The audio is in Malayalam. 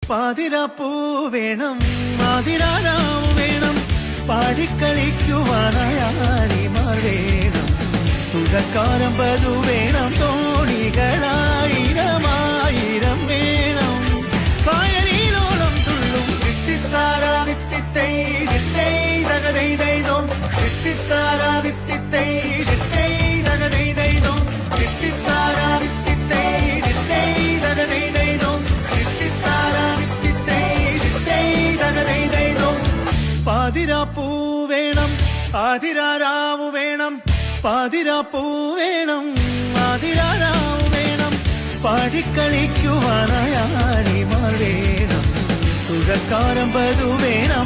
പാതിരാപ്പൂ വേണം ആതിരാരാവ് വേണം പാടിക്കളിക്കുവാനായാലിമാർ വേണം തുഴക്കാരമ്പതു വേണം തോണികളായിരമായിരം വേണം കായലിലോളം തുള്ളും വിത്തിത്താരാ വിത്തിത്തൈ വിത്തൈ തകതൈതൈതോ വിത്തിത്താരാ വിത്തിത്തൈ വിത്തൈ തകതൈതൈതോ വിത്തിത്താരാ വിത്തിത്തൈ വിത്തൈ തകതൈതൈതോ വിത്തിത്താരാ വിത്തിത്തൈ വിത്തൈ തകതൈതൈതോ പാതിരാപ്പൂ വേണം ആതിരാരാവ് വേണം പാതിരാപ്പൂ വേണം ആതിരാരാവ് വേണം പാടിക്കളിക്കുവാനായാലിമാർ വേണം തുഴക്കാരമ്പതു വേണം